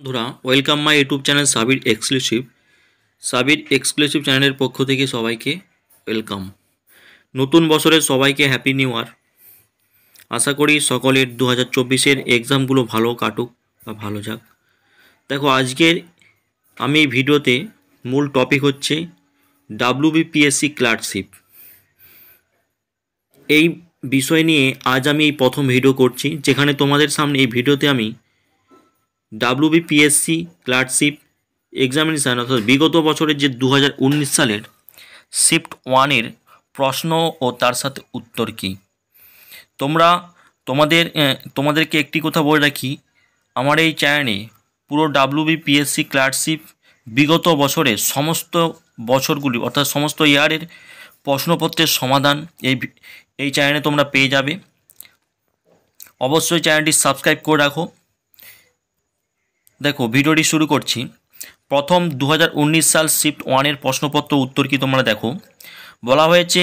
বন্ধুরা, welcome my YouTube channel Sabir exclusive চ্যানেলের পক্ষ থেকে সবাইকে ওয়েলকাম। নতুন বছরের সবাইকে হ্যাপি নিউ ইয়ার। আশা করি সকলের 2024-এর এক্সামগুলো ভালো কাটুক বা ভালো যাক। দেখো, আজকের আমি এই ভিডিওতে মূল টপিক হচ্ছে WBPSC ক্লার্কশিপ। এই বিষয় নিয়ে আজ আমি এই প্রথম ভিডিও করছি, যেখানে তোমাদের সামনে এই ভিডিওতে আমি WBPSC ক্লার্কশিপ এক্সামিনেশান অর্থাৎ বিগত বছরের যে 2019 সালের শিফট 1-এর প্রশ্ন ও তার সাথে উত্তর কী। তোমাদেরকে একটি কথা বলে রাখি, আমার এই চ্যানেলে পুরো WBPSC ক্লার্কশিপ বিগত বছরের সমস্ত বছরগুলি অর্থাৎ সমস্ত ইয়ারের প্রশ্নপত্রের সমাধান এই চ্যানেলে তোমরা পেয়ে যাবে। অবশ্যই চ্যানেলটি সাবস্ক্রাইব করে রাখো। দেখো, ভিডিওটি শুরু করছি। প্রথম 2019 সাল শিফট 1-এর প্রশ্নপত্র উত্তর কি তোমরা দেখো। বলা হয়েছে,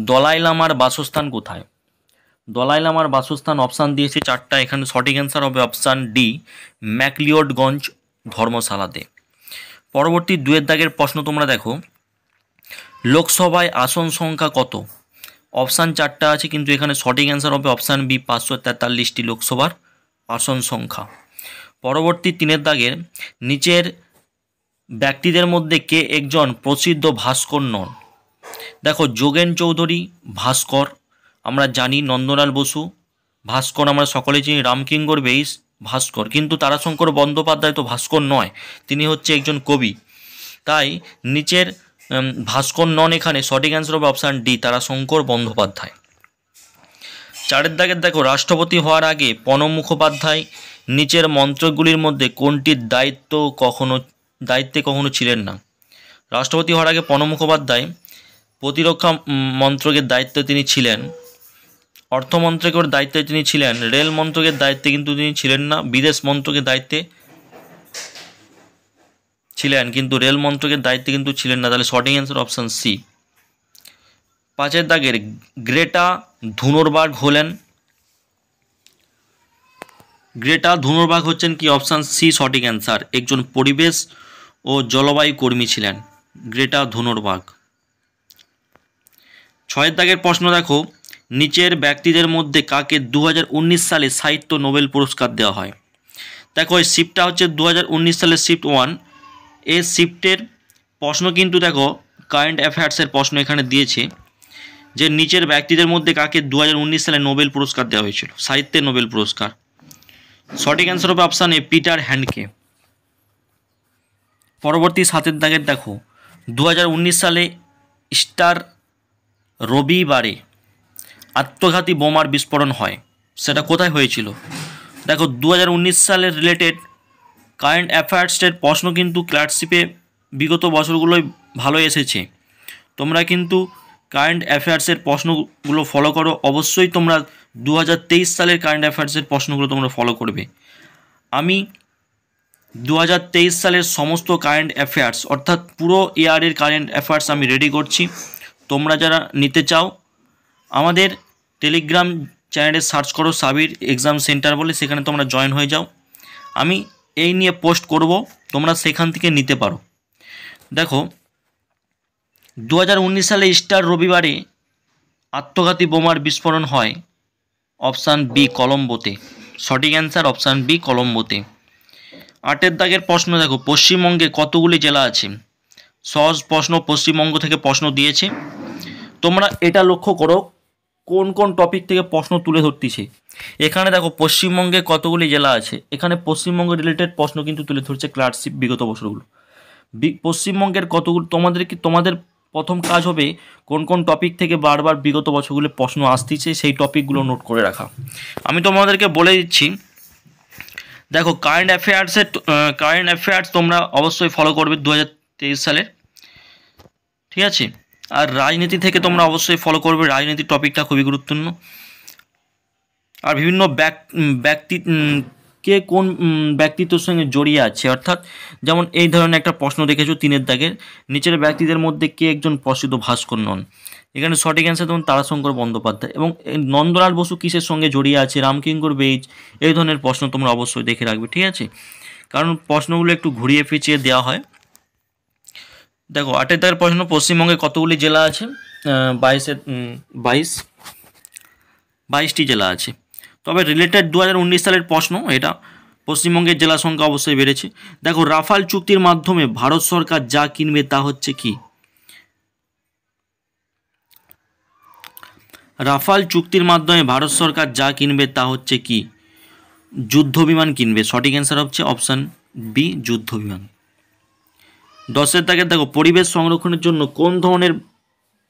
দলাই লামার বাসস্থান কোথায়? দলাই লামার বাসস্থান অপশান দিয়েছে 4টা। এখানে সঠিক অ্যান্সার হবে অপশান ডি, ম্যাকলিওডগঞ্জ ধর্মশালাতে। পরবর্তী 2-এর দাগের প্রশ্ন তোমরা দেখো, লোকসভায় আসন সংখ্যা কত? অপশান 4টা আছে, কিন্তু এখানে সঠিক অ্যান্সার হবে অপশান বি, 543টি লোকসভার আসন সংখ্যা। পরবর্তী 3-এর দাগের নিচের ব্যক্তিদের মধ্যে কে একজন প্রসিদ্ধ ভাস্কর নন? দেখো, যোগেন চৌধুরী ভাস্কর আমরা জানি, নন্দলাল বসু ভাস্কর আমরা সকলে চিনি, রামকিঙ্কর বেইস ভাস্কর, কিন্তু তারাশঙ্কর বন্দ্যোপাধ্যায় তো ভাস্কর নয়, তিনি হচ্ছে একজন কবি। তাই নিচের ভাস্কর নন, এখানে সঠিক অ্যান্সার হবে অপশান ডি, তারাশঙ্কর বন্দ্যোপাধ্যায়। 4-এর দাগের দেখো, রাষ্ট্রপতি হওয়ার আগে প্রণব মুখোপাধ্যায় নিচের মন্ত্রকগুলির মধ্যে কোনটির দায়িত্বে কখনো ছিলেন না? রাষ্ট্রপতি হওয়ার আগে প্রণব মুখোপাধ্যায় প্রতিরক্ষা মন্ত্রকের দায়িত্বে তিনি ছিলেন, অর্থ মন্ত্রকের দায়িত্বে তিনি ছিলেন, রেল মন্ত্রকের দায়িত্বে কিন্তু তিনি ছিলেন না, বিদেশ মন্ত্রকের দায়িত্বে ছিলেন কিন্তু রেল মন্ত্রকের দায়িত্বে কিন্তু ছিলেন না। তাহলে সঠিক অ্যান্সার অপশান সি। 5-এর দাগের গ্রেটা থুনবার্গ হচ্ছেন কি? অপশান সি সঠিক অ্যান্সার, একজন পরিবেশ ও জলবায়ু কর্মী ছিলেন গ্রেটা থুনবার্গ। 6-এর দাগের প্রশ্ন দেখো, নিচের ব্যক্তিদের মধ্যে কাকে 2019 সালে সাহিত্য নোবেল পুরস্কার দেওয়া হয়? দেখো, এই শিফটটা হচ্ছে 2019 সালের শিফট 1। এই শিফটের প্রশ্ন কিন্তু দেখো কারেন্ট অ্যাফেয়ার্সের প্রশ্ন এখানে দিয়েছে, যে নিচের ব্যক্তিদের মধ্যে কাকে 2019 সালে নোবেল পুরস্কার দেওয়া হয়েছিল, সাহিত্যের নোবেল পুরস্কার। সঠিক অ্যান্সার হবে অপশান এ, পিটার হ্যান্ডকে। পরবর্তী 7-এর দাগের দেখো, 2019 সালে ইস্টার রবিবারে আত্মঘাতী বোমার বিস্ফোরণ হয়, সেটা কোথায় হয়েছিল? দেখো, 2019 সালের রিলেটেড কারেন্ট অ্যাফেয়ার্সের প্রশ্ন কিন্তু ক্লার্কশিপে বিগত বছরগুলোয় ভালো এসেছে। তোমরা কিন্তু কারেন্ট অ্যাফেয়ার্সের প্রশ্নগুলো ফলো করো। অবশ্যই তোমরা 2023 সালের কারেন্ট অ্যাফেয়ার্সের প্রশ্নগুলো তোমরা ফলো করবে। আমি 2023 সালের সমস্ত কারেন্ট অ্যাফেয়ার্স অর্থাৎ পুরো ইয়ারের কারেন্ট অ্যাফেয়ার্স আমি রেডি করছি। তোমরা যারা নিতে চাও আমাদের টেলিগ্রাম চ্যানেলে সার্চ করো সাবির এক্সাম সেন্টার বলে, সেখানে তোমরা জয়েন হয়ে যাও। আমি এই নিয়ে পোস্ট করব, তোমরা সেখান থেকে নিতে পারো। দেখো, 2019 সালে ইস্টার রবিবারে আত্মঘাতী বোমার বিস্ফোরণ হয় অপশান বি, কলম্বোতে। সঠিক অ্যান্সার অপশান বি, কলম্বোতে। 8-এর দাগের প্রশ্ন দেখো, পশ্চিমবঙ্গে কতগুলি জেলা আছে? সহজ প্রশ্ন, পশ্চিমবঙ্গ থেকে প্রশ্ন দিয়েছে। তোমরা এটা লক্ষ্য করো কোন কোন টপিক থেকে প্রশ্ন তুলে ধরতেছে। এখানে দেখো পশ্চিমবঙ্গে কতগুলি জেলা আছে, এখানে পশ্চিমবঙ্গ রিলেটেড প্রশ্ন কিন্তু তুলে ধরছে ক্লার্কশিপ বিগত বছরগুলো। পশ্চিমবঙ্গের কতগুলো তোমাদের প্রথম কাজ হবে কোন কোন টপিক থেকে বারবার বিগত বছরগুলো প্রশ্ন আসতেছে সেই টপিকগুলো নোট করে রাখা। আমি তোমাদেরকে বলে দিচ্ছি, দেখো কারেন্ট অ্যাফেয়ার্স তোমরা অবশ্যই ফলো করবে 2023 সালের, ঠিক আছে। আর রাজনীতি থেকে তোমরা অবশ্যই ফলো করবে, রাজনীতি টপিকটা খুবই গুরুত্বপূর্ণ। আর বিভিন্ন কে কোন ব্যক্তিত্বের সঙ্গে জড়িয়ে আছে, অর্থাৎ যেমন এই ধরনের একটা প্রশ্ন দেখেছো 3-এর দাগের, নিচের ব্যক্তিদের মধ্যে কে একজন প্রসিদ্ধ ভাস্কর নন? এখানে সঠিক অ্যান্সার যেমন তারাশঙ্কর বন্দ্যোপাধ্যায়। এবং নন্দলাল বসু কিসের সঙ্গে জড়িয়ে আছে, রামকিঙ্কর বেইজ, এই ধরনের প্রশ্ন তোমরা অবশ্যই দেখে রাখবে, ঠিক আছে। কারণ প্রশ্নগুলো একটু ঘুরিয়ে পেঁচিয়ে দেওয়া হয়। দেখো 8 দাগের প্রশ্ন, পশ্চিমবঙ্গে কতগুলি জেলা আছে? 22টি জেলা আছে। তবে রিলেটেড 2019 সালের প্রশ্ন এটা, পশ্চিমবঙ্গের জেলা সংখ্যা অবশ্যই বেড়েছে। দেখো রাফাল চুক্তির মাধ্যমে ভারত সরকার যা কিনবে তা হচ্ছে কি? রাফাল চুক্তির মাধ্যমে ভারত সরকার যা কিনবে তা হচ্ছে কি? যুদ্ধ বিমান কিনবে। সঠিক অ্যান্সার হচ্ছে অপশান বি, যুদ্ধ বিমান। 10 দাগের দেখো পরিবেশ সংরক্ষণের জন্য কোন ধরনের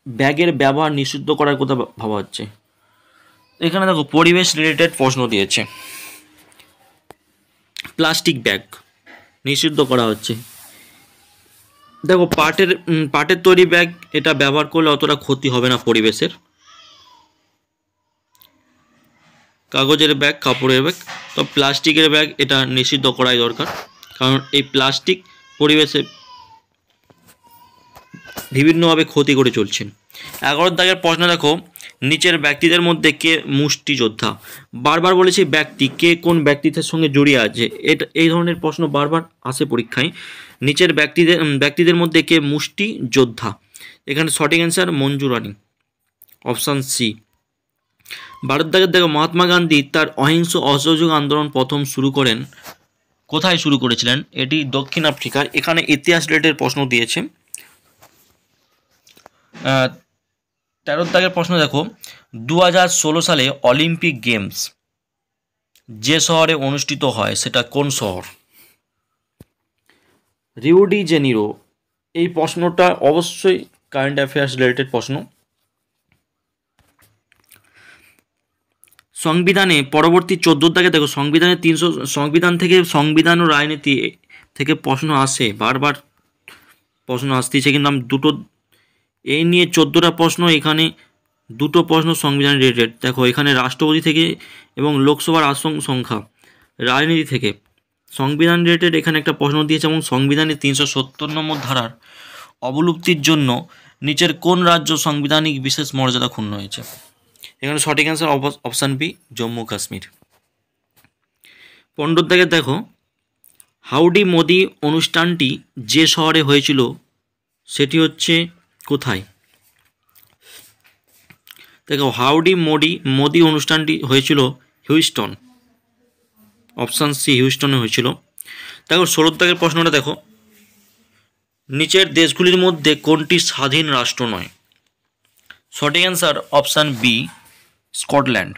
ব্যাগের ব্যবহার নিষিদ্ধ করার কথা ভাবা হচ্ছে? এখানে দেখো পরিবেশ রিলেটেড প্রশ্ন দিয়েছে। প্লাস্টিক ব্যাগ নিষিদ্ধ করা হচ্ছে। দেখো পাটের তৈরি ব্যাগ, এটা ব্যবহার করলে অতটা ক্ষতি হবে না পরিবেশের। কাগজের ব্যাগ, কাপড়ের ব্যাগ, তো প্লাস্টিকের ব্যাগ এটা নিষিদ্ধ করাই দরকার, কারণ এই প্লাস্টিক পরিবেশে বিভিন্নভাবে ক্ষতি করে চলছে। 11 দাগের প্রশ্ন দেখো, নিচের ব্যক্তিদের মধ্যে কে মুষ্টিযোদ্ধা? বারবার বলেছি ব্যক্তি, কে কোন ব্যক্তিত্বের সঙ্গে জড়িয়ে আছে, এটা এই ধরনের প্রশ্ন বারবার আসে পরীক্ষায়। নিচের ব্যক্তিদের মধ্যে কে মুষ্টিযোদ্ধা? এখানে সঠিক অ্যান্সার মঞ্জু রানী, অপশান সি। 12 দাগের দেখো মহাত্মা গান্ধী তার অহিংস অসহযোগ আন্দোলন প্রথম শুরু করেন কোথায় শুরু করেছিলেন? এটি দক্ষিণ আফ্রিকার। এখানে ইতিহাস রিলেটেড প্রশ্ন দিয়েছে। 13 দাগের প্রশ্ন দেখো, 2016 সালে অলিম্পিক গেমস যে শহরে অনুষ্ঠিত হয় সেটা কোন শহর? Rio de Janeiro. এই প্রশ্নটা অবশ্যই কারেন্ট অ্যাফেয়ার্স রিলেটেড প্রশ্ন। সংবিধানে পরবর্তী 14 দাগে দেখো সংবিধান থেকে সংবিধান ও রাজনীতি থেকে প্রশ্ন আসে, বারবার প্রশ্ন আসতেছে, কিন্তু আমি দুটো এই নিয়ে 14টা প্রশ্ন, এখানে দুটো প্রশ্ন সংবিধান রিলেটেড। দেখো এখানে রাষ্ট্রপতি থেকে এবং লোকসভার আসন সংখ্যা, রাজনীতি থেকে। সংবিধান রিলেটেড এখানে একটা প্রশ্ন দিয়েছে, এবং সংবিধানের 370 নম্বর ধারার অবলুপ্তির জন্য নিচের কোন রাজ্য সাংবিধানিক বিশেষ মর্যাদা ক্ষুণ্ণ হয়েছে? এখানে সঠিক answer option B, Jammu Kashmir. 15 দাগে দেখো হাউডি মোদি অনুষ্ঠানটি যে শহরে হয়েছিল সেটি হচ্ছে কোথায়? দেখো হাউডি মোদি অনুষ্ঠানটি হয়েছিল হিউস্টন, অপশান সি, হিউস্টনে হয়েছিল। দেখো 16 দাগের প্রশ্নটা দেখো, নিচের দেশগুলির মধ্যে কোনটি স্বাধীন রাষ্ট্র নয়? সঠিক অ্যান্সার অপশান বি, স্কটল্যান্ড।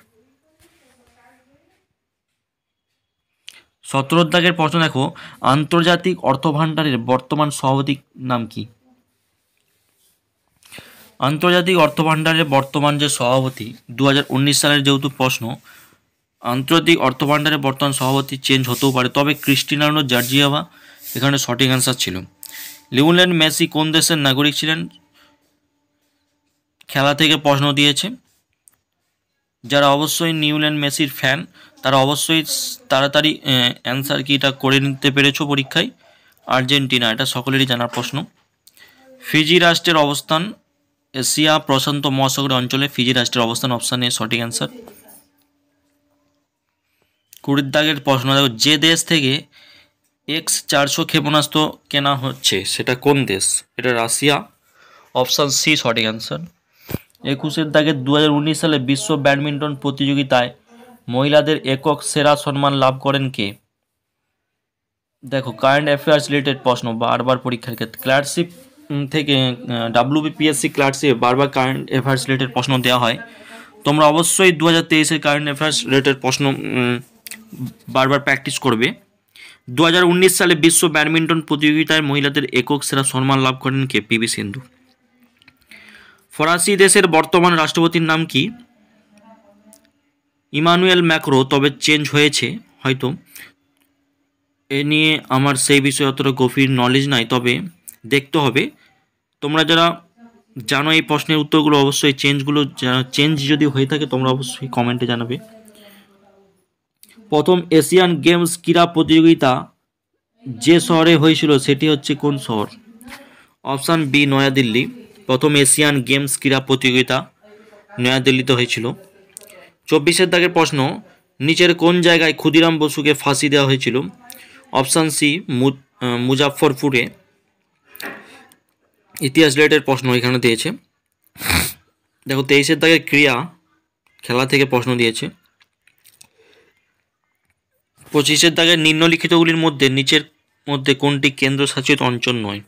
17 দাগের প্রশ্ন দেখো, আন্তর্জাতিক অর্থভাণ্ডারের বর্তমান সভাপতির নাম কি? আন্তর্জাতিক অর্থভাণ্ডারের বর্তমান যে সভাপতি, 2019 সালের যেহেতু প্রশ্ন, আন্তর্জাতিক অর্থভাণ্ডারের বর্তমান সভাপতি চেঞ্জ হতেও পারে, তবে ক্রিস্টিনানো জর্জিয়েভা এখানে সঠিক অ্যান্সার ছিল। লিওনেল মেসি কোন দেশের নাগরিক ছিলেন? খেলা থেকে প্রশ্ন দিয়েছে। যারা অবশ্যই লিওনেল মেসির ফ্যান তারা অবশ্যই তাড়াতাড়ি অ্যান্সার কিটা করে নিতে পেরেছো পরীক্ষায়। আর্জেন্টিনা, এটা সকলেরই জানার প্রশ্ন। ফিজি রাষ্ট্রের অবস্থান এশিয়া প্রশান্ত মহাসাগরীয় অঞ্চলে, ফিজি রাষ্ট্রের অবস্থান, অপশান এ সঠিক অ্যান্সার। 20 দাগের প্রশ্ন দেখো, যে দেশ থেকে X400 ক্ষেপণাস্ত্র কেনা হচ্ছে সেটা কোন দেশ? এটা রাশিয়া, অপশান সি সঠিক অ্যান্সার। 21 দাগের 2019 সালে বিশ্ব ব্যাডমিন্টন প্রতিযোগিতায় মহিলাদের একক সেরা সম্মান লাভ করেন কে? দেখো কারেন্ট অ্যাফেয়ার্স রিলেটেড প্রশ্ন, বারবার পরীক্ষার ক্ষেত্রে ক্লার্কশিপ থেকে WBPSC ক্লার্কশিপ বারবার কারেন্ট অ্যাফেয়ার্স রিলেটেড প্রশ্ন দেওয়া হয়। তোমরা অবশ্যই 2023-এর কারেন্ট অ্যাফেয়ার্স রিলেটেড প্রশ্ন বারবার প্র্যাকটিস করবে। 2019 সালে বিশ্ব ব্যাডমিন্টন প্রতিযোগিতায় মহিলাদের একক সেরা সম্মান লাভ করেন কে? PV সিন্ধু। ফরাসি দেশের বর্তমান রাষ্ট্রপতির নাম কি? ইমানুয়েল ম্যাক্রো, তবে চেঞ্জ হয়েছে হয়তো, এ নিয়ে আমার সেই বিষয়ে অতটা গভীর নলেজ নাই, তবে দেখতে হবে। তোমরা যারা জানো এই প্রশ্নের উত্তরগুলো, অবশ্যই চেঞ্জ যদি হয়ে থাকে তোমরা অবশ্যই কমেন্টে জানাবে। প্রথম এশিয়ান গেমস ক্রীড়া প্রতিযোগিতা যে শহরে হয়েছিল সেটি হচ্ছে কোন শহর? Option B, New Delhi. প্রথম এশিয়ান গেমস ক্রীড়া প্রতিযোগিতা নয়াদিল্লিতে হয়েছিল। 24 দাগের প্রশ্ন, নিচের কোন জায়গায় ক্ষুদিরাম বসুকে ফাঁসি দেওয়া হয়েছিল? অপশান সি মুজাফফরপুরে। ইতিহাস রিলেটেড প্রশ্ন এখানে দিয়েছে। দেখো 23-এর দাগের ক্রিয়া খেলা থেকে প্রশ্ন দিয়েছে। 25-এর দাগের নিম্নলিখিতগুলির মধ্যে নিচের মধ্যে কোনটি কেন্দ্রশাসিত অঞ্চল নয়?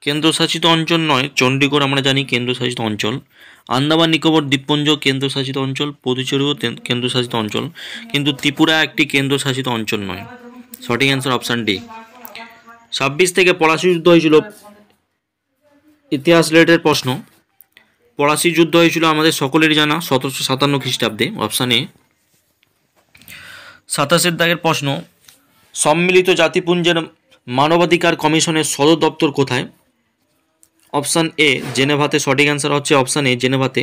কেন্দ্রশাসিত অঞ্চল নয়, চণ্ডীগড় আমরা জানি কেন্দ্রশাসিত অঞ্চল, আন্দামান নিকোবর দ্বীপপুঞ্জ কেন্দ্রশাসিত অঞ্চল, পুদুচেরিও কেন্দ্রশাসিত অঞ্চল, কিন্তু ত্রিপুরা একটি কেন্দ্রশাসিত অঞ্চল নয়। সঠিক অ্যান্সার অপশান ডি। 26 থেকে পলাশি যুদ্ধ হয়েছিল, ইতিহাস রিলেটেড প্রশ্ন। পলাশি যুদ্ধ হয়েছিল আমাদের সকলেরই জানা 1757 খ্রিস্টাব্দে, অপশান এ। 27-এর দাগের প্রশ্ন, সম্মিলিত জাতিপুঞ্জের মানবাধিকার কমিশনের সদর দপ্তর কোথায়? অপশান এ জেনেভাতে। সঠিক অ্যান্সার হচ্ছে অপশান এ জেনেভাতে।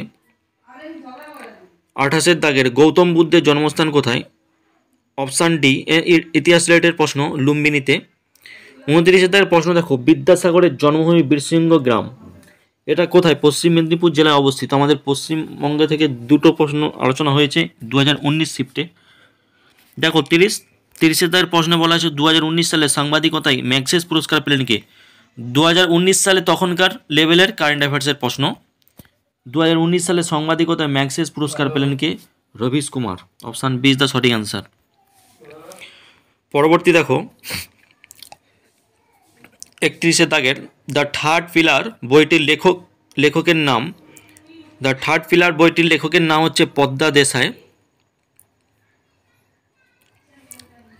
28-এর দাগের গৌতম বুদ্ধের জন্মস্থান কোথায়? অপশান ডি ইতিহাস রিলেটেড প্রশ্ন, লুম্বিনীতে। 29-এর দাগের প্রশ্ন দেখো, বিদ্যাসাগরের জন্মভূমি বীরসিংহ গ্রাম, এটা কোথায়? পশ্চিম মেদিনীপুর জেলায় অবস্থিত। আমাদের পশ্চিমবঙ্গ থেকে দুটো প্রশ্ন আলোচনা হয়েছে 2019 শিফটে। দেখো 30-এর দাগের প্রশ্নে বলা হয়েছে 2019 সালে সাংবাদিকতায় ম্যাগসেস পুরস্কার পেলেন কে? 2019 সালে তখনকার লেভেলের কারেন্ট অ্যাফেয়ার্সের প্রশ্ন। 2019 সালে সাংবাদিকতায় ম্যাগসেস পুরস্কার পেলেন কে? Ravish Kumar. Option B is the সঠিক অ্যান্সার। পরবর্তী দেখো 31-এর দাগের দ্য থার্ড পিলার বইটির লেখকের নাম। দ্য থার্ড পিলার বইটির লেখকের নাম হচ্ছে পদ্মা দেশাই।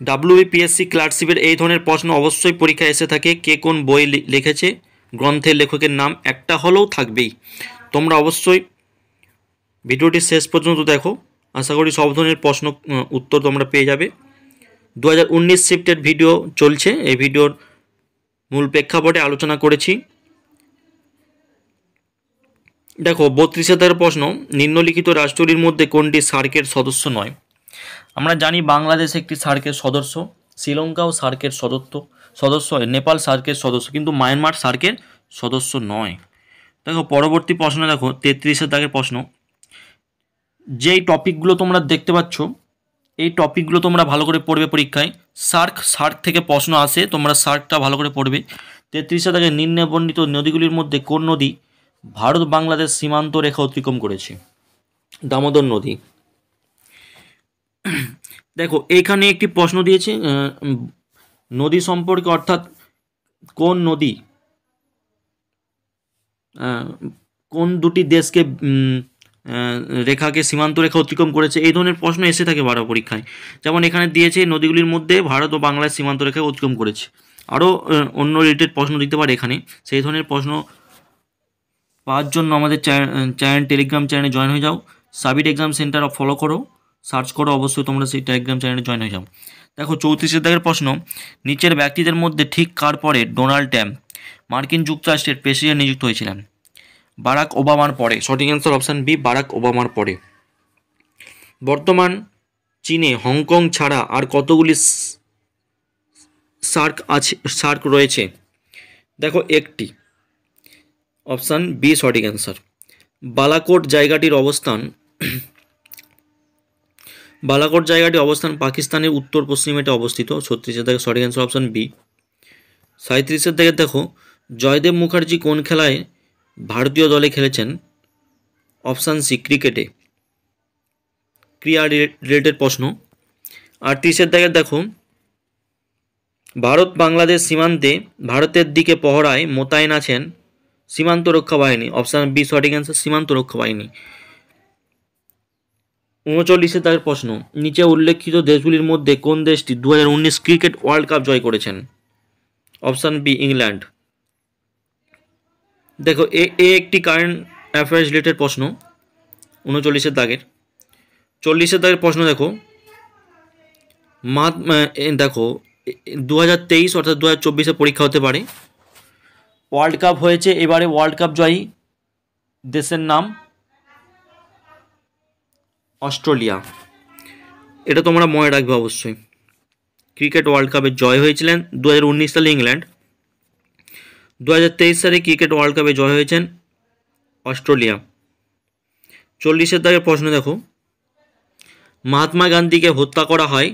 WBPSC ক্লার্কশিপের এই ধরনের প্রশ্ন অবশ্যই পরীক্ষায় এসে থাকে। কে কোন বই লিখেছে, গ্রন্থের লেখকের নাম একটা হলেও থাকবেই। তোমরা অবশ্যই ভিডিওটি শেষ পর্যন্ত দেখো, আশা করি সব ধরনের প্রশ্ন উত্তর তোমরা পেয়ে যাবে। 2019 শিফটের ভিডিও চলছে, এই ভিডিওর মূল প্রেক্ষাপটে আলোচনা করেছি। দেখো 32-এর দাগের প্রশ্ন, নিম্নলিখিত রাষ্ট্রটির মধ্যে কোনটি সার্কের সদস্য নয়? আমরা জানি বাংলাদেশ একটি সার্কের সদস্য, শ্রীলঙ্কাও সার্কের সদস্য, নেপাল সার্কের সদস্য, কিন্তু মায়ানমার সার্কের সদস্য নয়। দেখো পরবর্তী প্রশ্ন দেখো 33-এর দাগের প্রশ্ন, যেই টপিকগুলো তোমরা দেখতে পাচ্ছ এই টপিকগুলো তোমরা ভালো করে পড়বে পরীক্ষায়। সার্ক থেকে প্রশ্ন আসে, তোমরা সার্কটা ভালো করে পড়বে। 33-এর দাগে নিম্নে বর্ণিত নদীগুলির মধ্যে কোন নদী ভারত বাংলাদেশ সীমান্ত রেখা অতিক্রম করেছে? দামোদর নদী। দেখো এখানে একটি প্রশ্ন দিয়েছে নদী সম্পর্কে, অর্থাৎ কোন নদী কোন দুটি দেশকে রেখাকে সীমান্ত রেখা অতিক্রম করেছে, এই ধরনের প্রশ্ন এসে থাকে বারো পরীক্ষায়। যেমন এখানে দিয়েছে নদীগুলির মধ্যে ভারত ও বাংলাদেশ সীমান্ত রেখা অতিক্রম করেছে। আরও অন্য রিলেটেড প্রশ্ন দিতে পারে এখানে। সেই ধরনের প্রশ্ন পাওয়ার জন্য আমাদের টেলিগ্রাম চ্যানেলে জয়েন হয়ে যাও। সাবিট এক্সাম সেন্টার ফলো করো, সার্চ করো, অবশ্যই তোমরা সেই টেলিগ্রাম চ্যানেলে জয়েন হয়ে যাও। দেখো 34-এর দাগের প্রশ্ন, নিচের ব্যক্তিদের মধ্যে ঠিক কার পরে ডোনাল্ড ট্রাম্প মার্কিন যুক্তরাষ্ট্রের প্রেসিডেন্ট নিযুক্ত হয়েছিলেন? বারাক ওবামার পরে। সঠিক অ্যান্সার অপশান বি বারাক ওবামার পরে। বর্তমান চীনে হংকং ছাড়া আর কতগুলি সার্ক রয়েছে? দেখো একটি। অপশান বি সঠিক অ্যান্সার। বালাকোট জায়গাটির অবস্থান পাকিস্তানের উত্তর পশ্চিমে এটা অবস্থিত। 36-এর দাগে সঠিক অ্যান্সার অপশান বি। 37-এর দাগে দেখো জয়দেব মুখার্জি কোন খেলায় ভারতীয় দলে খেলেছেন? অপশান সি ক্রিকেটে। ক্রিয়া রিলেটেড প্রশ্ন। 38-এর দাগে দেখো ভারত বাংলাদেশ সীমান্তে ভারতের দিকে পহরায় মোতায়েন আছেন সীমান্ত রক্ষা বাহিনী। অপশান বি সঠিক অ্যান্সার সীমান্ত রক্ষা বাহিনী। 39-এর দাগের প্রশ্ন, নিচে উল্লেখিত দেশগুলির মধ্যে কোন দেশটি 2019 ক্রিকেট ওয়ার্ল্ড কাপ জয় করেছেন? Option B England. দেখো একটি কারেন্ট অ্যাফেয়ার্স রিলেটেড প্রশ্ন 39-এর দাগের। 40-এর দাগের প্রশ্ন দেখো দেখো 2023 অর্থাৎ 2024-এ পরীক্ষা হতে পারে। ওয়ার্ল্ড কাপ হয়েছে, এবারে ওয়ার্ল্ড কাপ জয়ী দেশের নাম অস্ট্রেলিয়া। এটা তোমরা মনে রাখবে অবশ্যই। ক্রিকেট ওয়ার্ল্ড কাপে জয় হয়েছিলেন 2019 সালে ইংল্যান্ড। 2023 সালে ক্রিকেট ওয়ার্ল্ড কাপে জয় হয়েছেন অস্ট্রেলিয়া। 40-এর দাগের প্রশ্ন দেখো মহাত্মা গান্ধীকে হত্যা করা হয়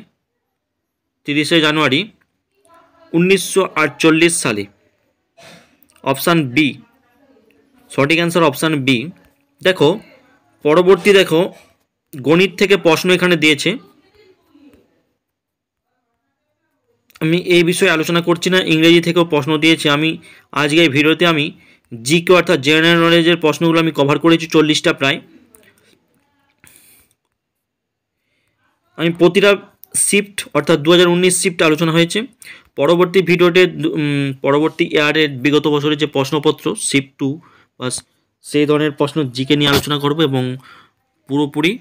30শে জানুয়ারি 1948 সালে। অপশান বি, সঠিক অ্যান্সার অপশান বি। দেখো পরবর্তী, দেখো গণিত থেকে প্রশ্ন এখানে দিয়েছে, আমি এই বিষয়ে আলোচনা করছি না, ইংরেজি থেকেও প্রশ্ন দিয়েছে। আমি আজকে এই ভিডিওতে আমি জিকে অর্থাৎ জেনারেল নলেজের প্রশ্নগুলো আমি কভার করেছি 40টা প্রায়। আমি প্রতিটা শিফট অর্থাৎ 2019 শিফট আলোচনা হয়েছে। পরবর্তী ভিডিওতে পরবর্তী ইয়ারের বিগত বছরের যে প্রশ্নপত্র শিফট 2 বা সেই ধরনের প্রশ্ন জিকে নিয়ে আলোচনা করব এবং পুরোপুরি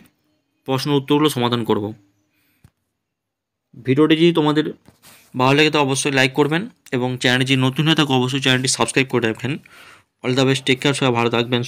প্রশ্ন উত্তরগুলো সমাধান করব। ভিডিওটি যদি তোমাদের ভালো লাগে তো অবশ্যই লাইক করবেন এবং চ্যানেলটি যদি নতুন হয়ে থাকে অবশ্যই চ্যানেলটি সাবস্ক্রাইব করে রাখবেন। All the best, take care, সবাই ভালো থাকবেন।